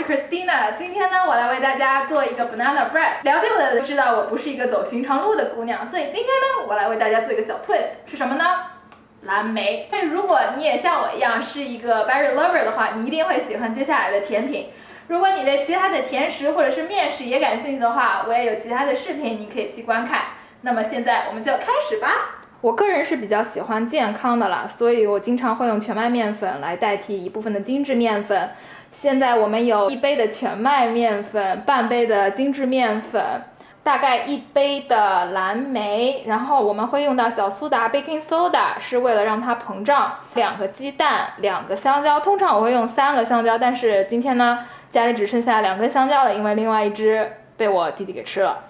是 Christina， 今天呢，我来为大家做一个 banana bread。了解我的都知道，我不是一个走寻常路的姑娘，所以今天呢，我来为大家做一个小 twist， 是什么呢？蓝莓。所以如果你也像我一样是一个 berry lover 的话，你一定会喜欢接下来的甜品。如果你对其他的甜食或者是面食也感兴趣的话，我也有其他的视频你可以去观看。那么现在我们就开始吧。我个人是比较喜欢健康的啦，所以我经常会用全麦面粉来代替一部分的精致面粉。现在我们有1杯的全麦面粉，半杯的精致面粉，大概1杯的蓝莓，然后我们会用到小苏打 baking soda， 是为了让它膨胀，2个鸡蛋，2个香蕉，通常我会用3个香蕉，但是今天呢家里只剩下2根香蕉了，因为另外1只被我弟弟给吃了。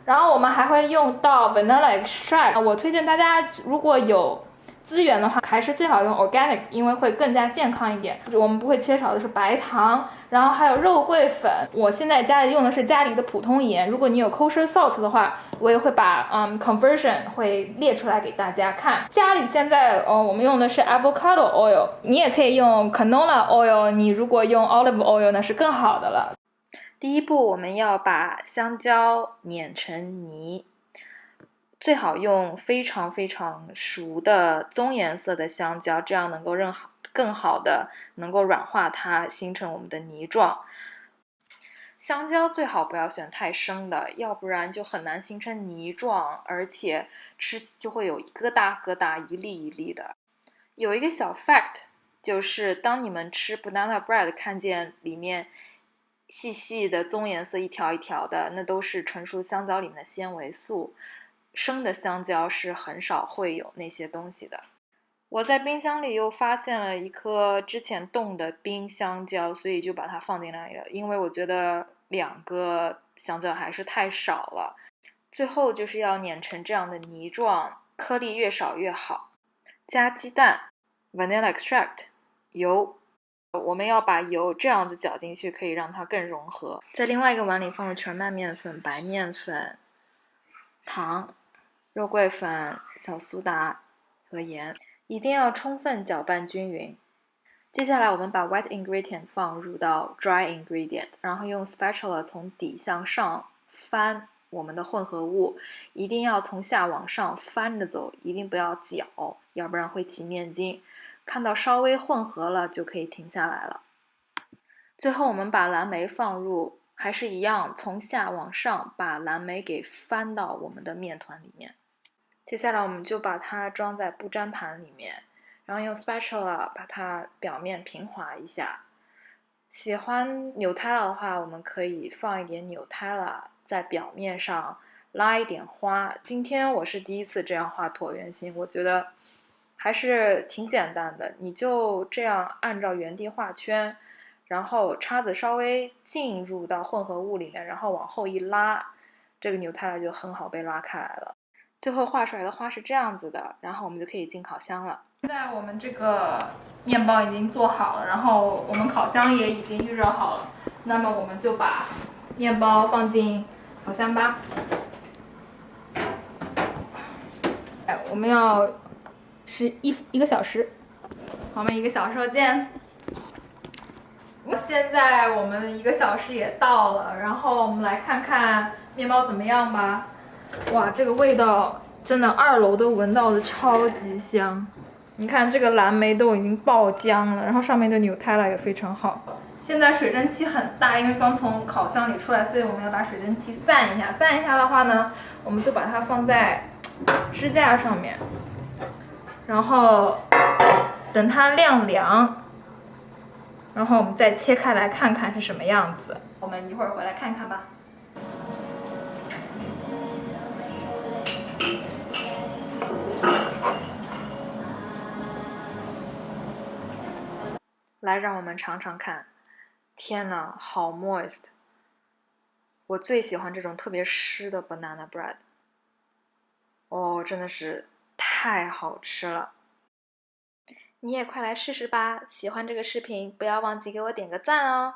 然后我们还会用到 vanilla extract， 我推荐大家如果有资源的话，还是最好用 organic， 因为会更加健康一点。我们不会缺少的是白糖，然后还有肉桂粉。我现在家里用的是家里的普通盐，如果你有 kosher salt 的话，我也会把conversion 会列出来给大家看。家里现在我们用的是 avocado oil， 你也可以用 canola oil， 你如果用 olive oil 那是更好的了。第一步，我们要把香蕉碾成泥，最好用非常非常熟的棕颜色的香蕉，这样能够更好的能够软化它，形成我们的泥状。香蕉最好不要选太生的，要不然就很难形成泥状，而且吃就会有疙瘩疙瘩，一粒一粒的。有一个小 fact， 就是当你们吃 banana bread 看见里面细细的棕颜色一条一条的，那都是纯熟香蕉里面的纤维素，生的香蕉是很少会有那些东西的。我在冰箱里又发现了一颗之前冻的冰香蕉，所以就把它放进来了，因为我觉得2个香蕉还是太少了。最后就是要碾成这样的泥状，颗粒越少越好。加鸡蛋 vanilla extract 油，我们要把油这样子搅进去，可以让它更融合。在另外一个碗里放入全麦面粉、白面粉、糖、肉桂粉、小苏打和盐，一定要充分搅拌均匀。接下来我们把 wet ingredient 放入到 dry ingredient， 然后用 spatula 从底向上翻我们的混合物，一定要从下往上翻着走，一定不要搅，要不然会起面筋。看到稍微混合了就可以停下来了。最后我们把蓝莓放入，还是一样从下往上把蓝莓给翻到我们的面团里面。接下来我们就把它装在不粘盘里面，然后用 spatula 把它表面平滑一下。喜欢 Nutella 的话，我们可以放一点 Nutella 在表面上拉一点花。今天我是第一次这样画椭圆形，我觉得还是挺简单的，你就这样按照原地画圈，然后叉子稍微进入到混合物里面，然后往后一拉，这个 Nutella 就很好被拉开来了。最后画出来的花是这样子的，然后我们就可以进烤箱了。现在我们这个面包已经做好了，然后我们烤箱也已经预热好了，那么我们就把面包放进烤箱吧。我们要是一个小时，我们1个小时后见。现在我们1个小时也到了，然后我们来看看面包怎么样吧。哇，这个味道真的2楼都闻到的超级香。你看这个蓝莓都已经爆浆了，然后上面的 Nutella 也非常好。现在水蒸气很大，因为刚从烤箱里出来，所以我们要把水蒸气散一下。散一下的话呢，我们就把它放在支架上面，然后等它晾凉，然后我们再切开来看看是什么样子。我们一会儿回来看看吧。来，让我们尝尝看。天哪，好 moist！ 我最喜欢这种特别湿的 banana bread。哦，真的是太好吃了。你也快来试试吧！喜欢这个视频，不要忘记给我点个赞哦。